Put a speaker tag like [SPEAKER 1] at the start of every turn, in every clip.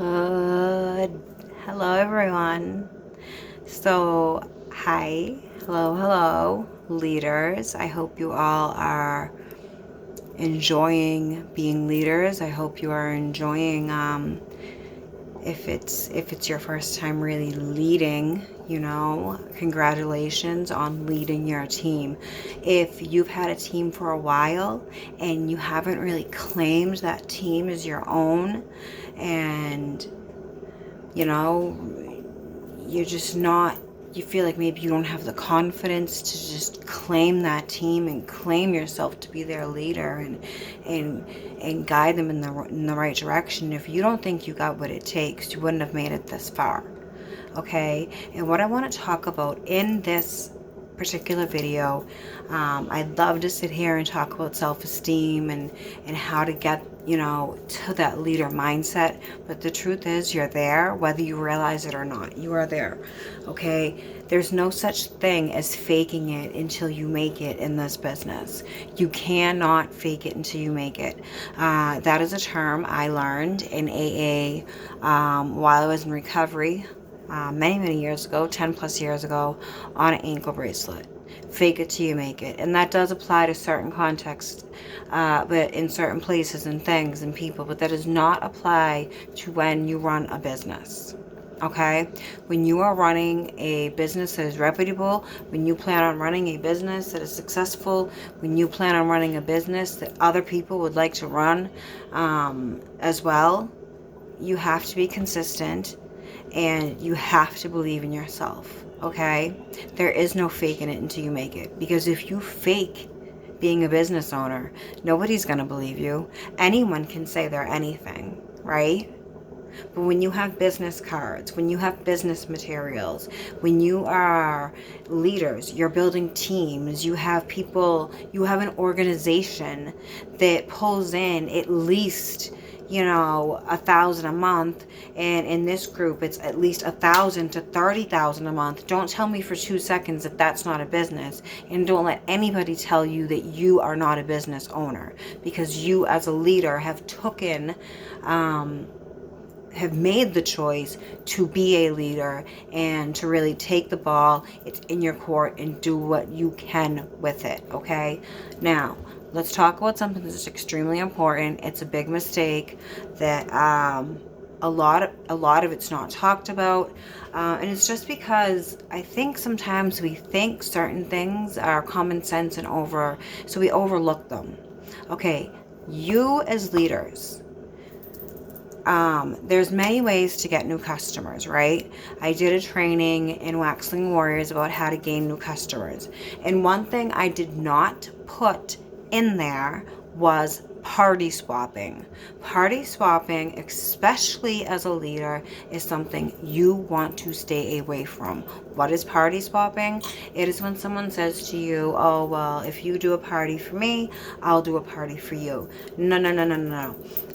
[SPEAKER 1] Good. Hello, everyone. So, hi. Hello, leaders. I hope you all are enjoying being leaders. I hope you are enjoying, if it's your first time really leading, congratulations on leading your team. If you've had a team for a while and you haven't really claimed that team as your own, and you're just not, you feel like maybe you don't have the confidence to just claim that team and claim yourself to be their leader and guide them in the right direction. If you don't think you got what it takes, you wouldn't have made it this far. Okay? And what I want to talk about in this particular video, I'd love to sit here and talk about self-esteem and how to get to that leader mindset, but the truth is you're there whether you realize it or not. You are there. Okay? There's no such thing as faking it until you make it in this business. You cannot fake it until you make it. That is a term I learned in AA while I was in recovery many years ago, 10 plus years ago, on an ankle bracelet. Fake it till you make it. And that does apply to certain contexts, but in certain places and things and people, but that does not apply to when you run a business. Okay? When you are running a business that is reputable, when you plan on running a business that is successful, when you plan on running a business that other people would like to run as well, you have to be consistent and you have to believe in yourself. Okay? There is no faking it until you make it. Because if you fake being a business owner, nobody's going to believe you. Anyone can say they're anything, right? But when you have business cards, when you have business materials, when you are leaders, you're building teams, you have people, you have an organization that pulls in at least $1,000 a month, and in this group it's at least $1,000 to $30,000 a month. Don't tell me for 2 seconds that that's not a business, and don't let anybody tell you that you are not a business owner, because you as a leader have made the choice to be a leader and to really take the ball. It's in your court and do what you can with it. Okay? Now, let's talk about something that's extremely important. It's a big mistake that a lot of it's not talked about, and it's just because I think sometimes we think certain things are common sense and so we overlook them. Okay, you as leaders, there's many ways to get new customers, right? I did a training in Waxing Warriors about how to gain new customers, and one thing I did not put in there was party swapping. Party swapping, especially as a leader, is something you want to stay away from. What is party swapping? It is when someone says to you, oh, well, if you do a party for me, I'll do a party for you. No.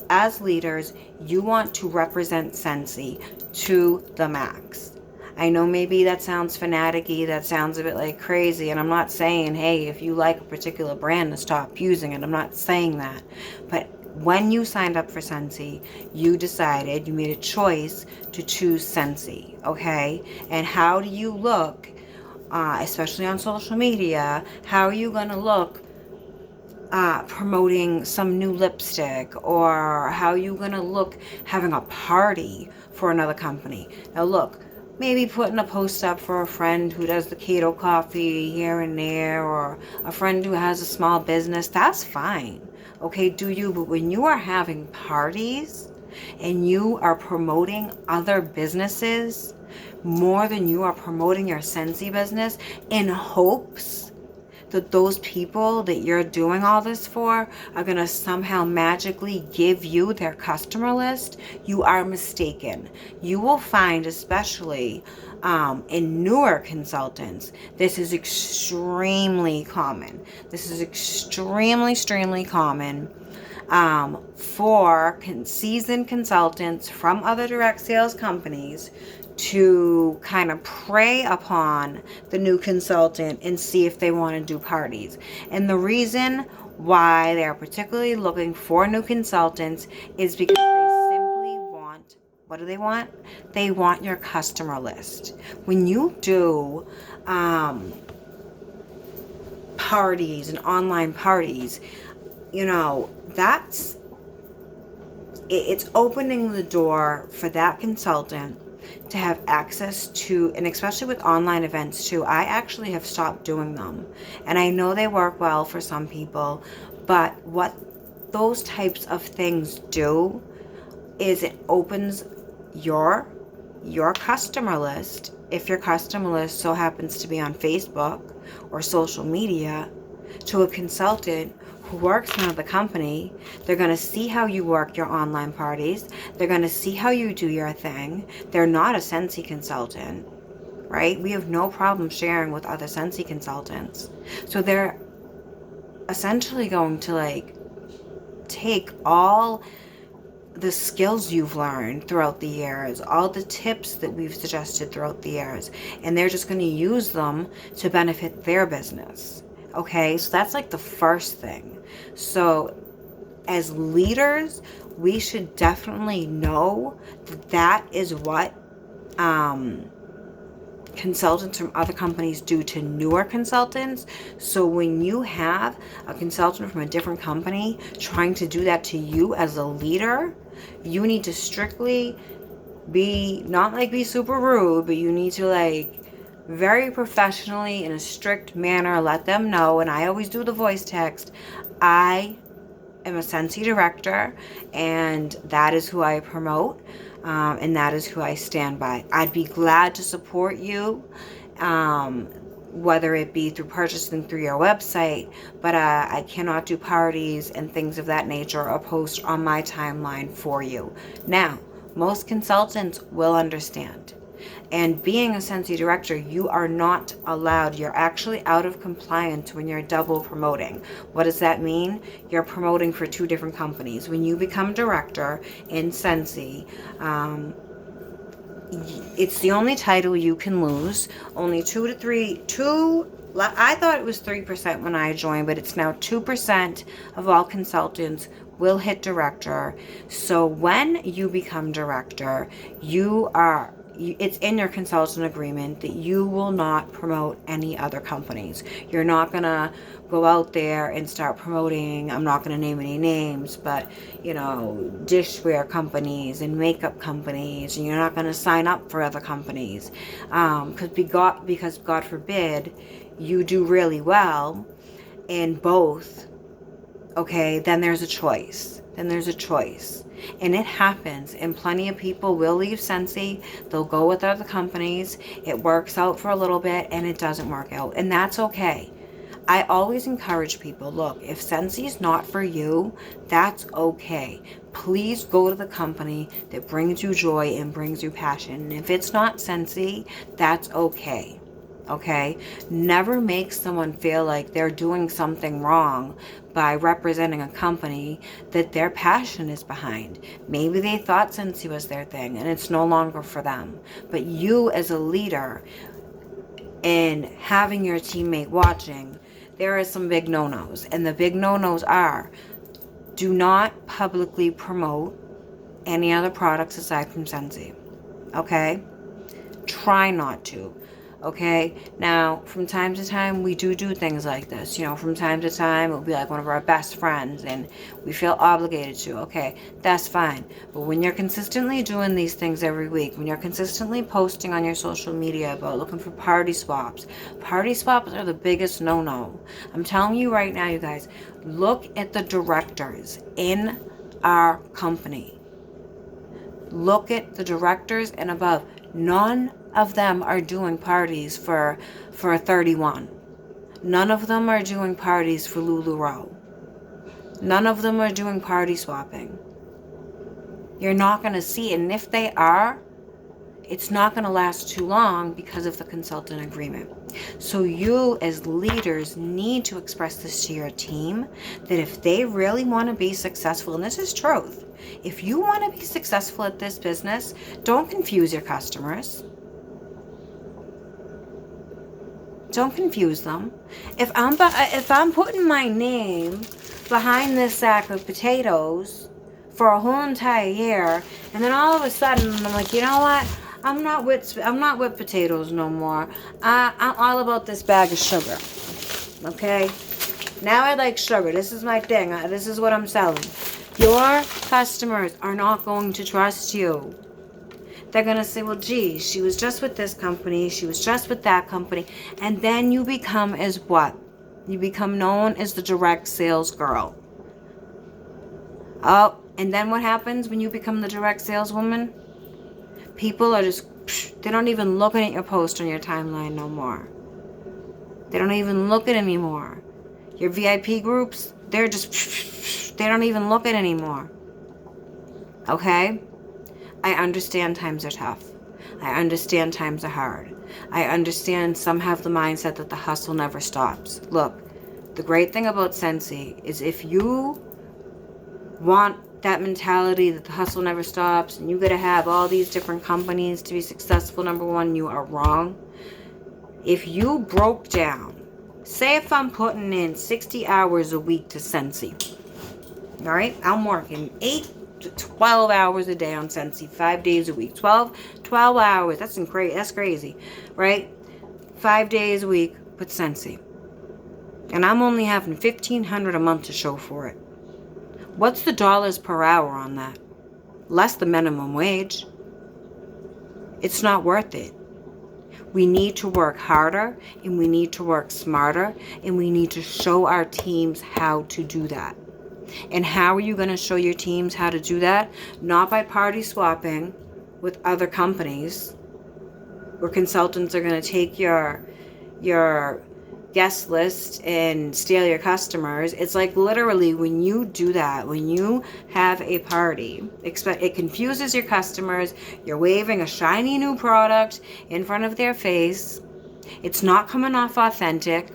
[SPEAKER 1] As leaders, you want to represent SCENTSY to the max. I know maybe that sounds fanatic-y, that sounds a bit like crazy, and I'm not saying, hey, if you like a particular brand, to stop using it. I'm not saying that. But when you signed up for SCENTSY, you decided, you made a choice to choose SCENTSY, okay? And how do you look, especially on social media, how are you going to look promoting some new lipstick, or how are you going to look having a party for another company? Now look, maybe putting a post up for a friend who does the keto coffee here and there, or a friend who has a small business, that's fine. Okay, do you? But when you are having parties and you are promoting other businesses more than you are promoting your SCENTSY business, in hopes that those people that you're doing all this for are going to somehow magically give you their customer list, you are mistaken. You will find, especially in newer consultants, this is extremely common. This is extremely common for seasoned consultants from other direct sales companies to kind of prey upon the new consultant and see if they want to do parties. And the reason why they're particularly looking for new consultants is because they simply want What do they want? They want your customer list. When you do parties and online parties, you know, it's opening the door for that consultant to have access to, and especially with online events too. I actually have stopped doing them, and I know they work well for some people, but what those types of things do is it opens your customer list, if your customer list so happens to be on Facebook or social media, to a consultant who works for another company. They're going to see how you work your online parties. They're going to see how you do your thing. They're not a SCENTSY consultant, right? We have no problem sharing with other SCENTSY consultants. So they're essentially going to like take all the skills you've learned throughout the years, all the tips that we've suggested throughout the years, and they're just going to use them to benefit their business. Okay, so that's like the first thing. So as leaders, we should definitely know that that is what consultants from other companies do to newer consultants. So when you have a consultant from a different company trying to do that to you as a leader, you need to strictly not be super rude, but you need to like very professionally, in a strict manner, let them know. And I always do the voice text. I am a SCENTSY director, and that is who I promote, and that is who I stand by. I'd be glad to support you, whether it be through purchasing through your website, but I cannot do parties and things of that nature or post on my timeline for you. Now, most consultants will understand. And being a SCENTSY director, you are not allowed. You're actually out of compliance when you're double promoting. What does that mean? You're promoting for two different companies. When you become director in SCENTSY, it's the only title you can lose. Only I thought it was 3% when I joined, but it's now 2% of all consultants will hit director. So when you become director, it's in your consultant agreement that you will not promote any other companies. You're not going to go out there and start promoting, I'm not going to name any names, but, you know, dishware companies and makeup companies, and you're not going to sign up for other companies. Because God forbid, you do really well in both, okay, then there's a choice. And it happens, and plenty of people will leave SCENTSY. They'll go with other companies. It works out for a little bit, and it doesn't work out, and that's okay. I always encourage people, look, if SCENTSY is not for you, that's okay. Please go to the company that brings you joy and brings you passion. And if it's not SCENTSY, that's okay. Okay? Never make someone feel like they're doing something wrong by representing a company that their passion is behind. Maybe they thought SCENTSY was their thing and it's no longer for them. But you as a leader and having your teammate watching, there are some big no-nos. And the big no-nos are, do not publicly promote any other products aside from SCENTSY. Okay? Try not to. Okay, now from time to time we do things like this. You know, from time to time it'll be like one of our best friends and we feel obligated to. Okay, that's fine. But when you're consistently doing these things every week, when you're consistently posting on your social media about looking for party swaps are the biggest no-no. I'm telling you right now, you guys, look at the directors in our company. Look at the directors and above. None of them are doing parties for 31. None of them are doing parties for LuLaRoe. None of them are doing party swapping. You're not going to see it. And if they are, it's not going to last too long because of the consultant agreement. So you as leaders need to express this to your team, that if they really want to be successful, and this is truth, if you want to be successful at this business, don't confuse your customers. Don't confuse them. If I'm putting my name behind this sack of potatoes for a whole entire year, and then all of a sudden I'm like, you know what? I'm not with potatoes no more. I'm all about this bag of sugar. Okay? Now I like sugar. This is my thing. This is what I'm selling. Your customers are not going to trust you. They're going to say, well, gee, she was just with this company. She was just with that company. And then you become as what? You become known as the direct sales girl. Oh, and then what happens when you become the direct saleswoman? People are just, they don't even look at your post on your timeline no more. They don't even look at it anymore. Your VIP groups, they're just, they don't even look at it anymore. Okay? I understand times are tough. I understand times are hard. I understand some have the mindset that the hustle never stops. Look, the great thing about SCENTSY is if you want that mentality that the hustle never stops and you gotta have all these different companies to be successful, number one, you are wrong. If you broke down, say if I'm putting in 60 hours a week to SCENTSY, all right, I'm working 8 to 12 hours a day on SCENTSY, 5 days a week, 12 hours, that's crazy, right? 5 days a week with SCENTSY, and I'm only having $1,500 a month to show for it. What's the dollars per hour on that? Less the minimum wage. It's not worth it. We need to work harder, and we need to work smarter, and we need to show our teams how to do that. And how are you going to show your teams how to do that? Not by party swapping with other companies, where consultants are going to take your guest list and steal your customers. It's like literally when you do that, when you have a party, it confuses your customers. You're waving a shiny new product in front of their face. It's not coming off authentic.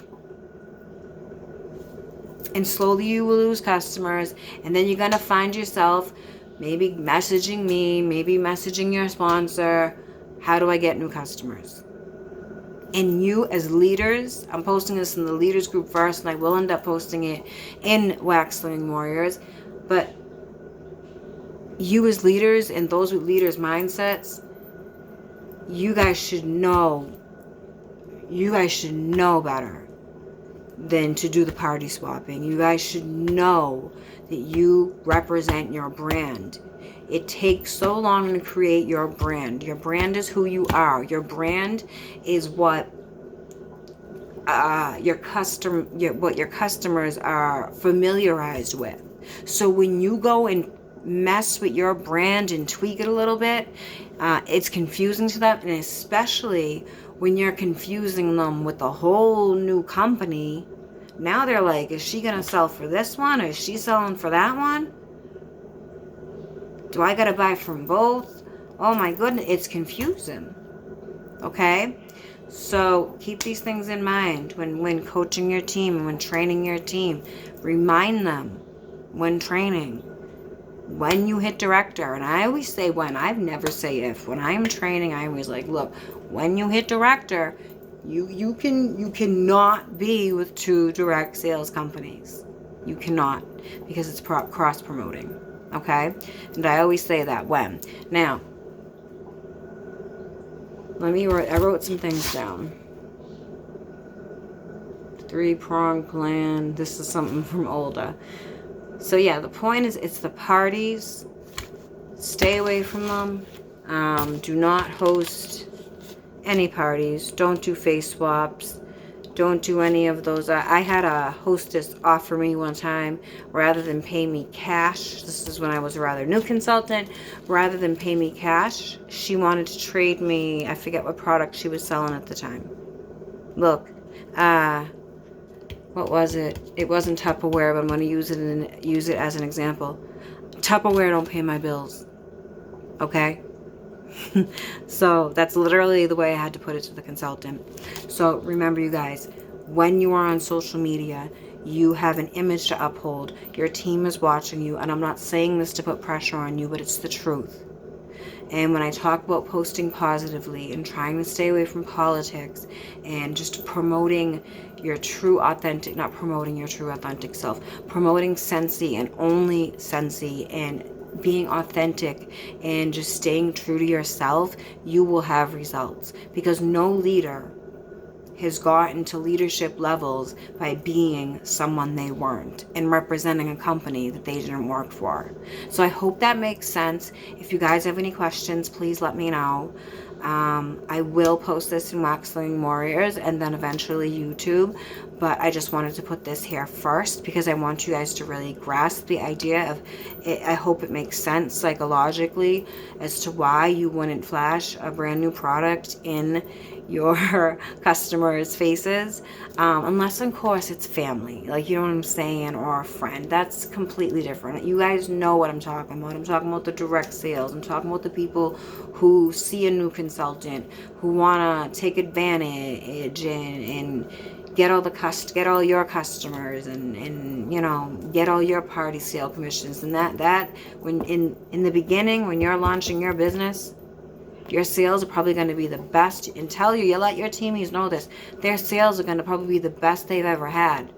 [SPEAKER 1] And slowly you will lose customers. And then you're going to find yourself maybe messaging me, maybe messaging your sponsor. How do I get new customers? And you as leaders, I'm posting this in the leaders group first, and I will end up posting it in Wax Slinging Warriors. But you as leaders and those with leaders' mindsets, you guys should know better than to do the party swapping. You guys should know that you represent your brand. It takes so long to create your brand. Your brand is who you are. Your brand is what your customers are familiarized with. So when you go and mess with your brand and tweak it a little bit, it's confusing to them, and especially when you're confusing them with a whole new company. Now they're like, is she gonna sell for this one, or is she selling for that one? Do I gotta buy from both? Oh my goodness, it's confusing. Okay? So keep these things in mind when coaching your team and when training your team. Remind them when training. When you hit director, and I always say when, I've never say if. When I'm training, I always like, look, when you hit director, you cannot be with 2 direct sales companies. You cannot, because it's cross promoting. Okay? And I always say that when. Now, I wrote some things down. 3-pronged plan. This is something from Olda. So yeah, the point is, it's the parties. Stay away from them. Do not host any parties. Don't do face swaps. Don't do any of those. I had a hostess offer me one time, rather than pay me cash, this is when I was a rather new consultant, rather than pay me cash, she wanted to trade me, I forget what product she was selling at the time. Look, what was it? It wasn't Tupperware, but I'm going to use it as an example. Tupperware don't pay my bills. Okay? So that's literally the way I had to put it to the consultant. So remember, you guys, when you are on social media, you have an image to uphold. Your team is watching you, and I'm not saying this to put pressure on you, but it's the truth. And when I talk about posting positively and trying to stay away from politics and just promoting your true authentic, not promoting your true authentic self, promoting SCENTSY and only SCENTSY, and being authentic and just staying true to yourself, you will have results. Because no leader has gotten to leadership levels by being someone they weren't and representing a company that they didn't work for. So I hope that makes sense. If you guys have any questions, please let me know. I will post this in Wax Slinging Warriors and then eventually YouTube, but I just wanted to put this here first because I want you guys to really grasp the idea of it. I hope it makes sense psychologically as to why you wouldn't flash a brand new product in your customers' faces, unless of course it's family, like, you know what I'm saying, or a friend. That's completely different. You guys know what I'm talking about. I'm talking about the direct sales. I'm talking about the people who see a new consultant, who want to take advantage and get all your customers and you know, get all your party sale commissions. And that when in the beginning, when you're launching your business, your sales are probably going to be the best. And you let your teamies know this. Their sales are going to probably be the best they've ever had.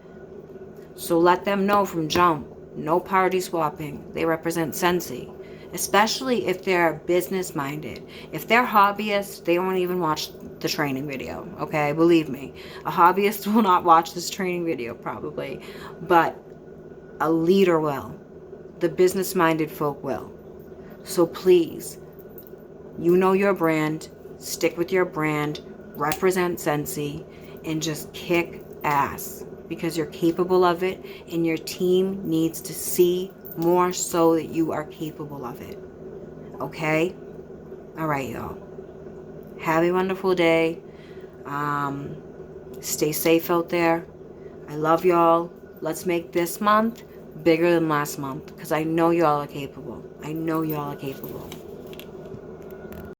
[SPEAKER 1] So let them know from jump. No party swapping. They represent SCENTSY. Especially if they're business minded. If they're hobbyists, they won't even watch the training video. Okay, believe me. A hobbyist will not watch this training video probably. But a leader will. The business minded folk will. So please, you know your brand, stick with your brand, represent SCENTSY, and just kick ass because you're capable of it, and your team needs to see more so that you are capable of it. Okay? All right, y'all. Have a wonderful day. Stay safe out there. I love y'all. Let's make this month bigger than last month because I know y'all are capable. I know y'all are capable.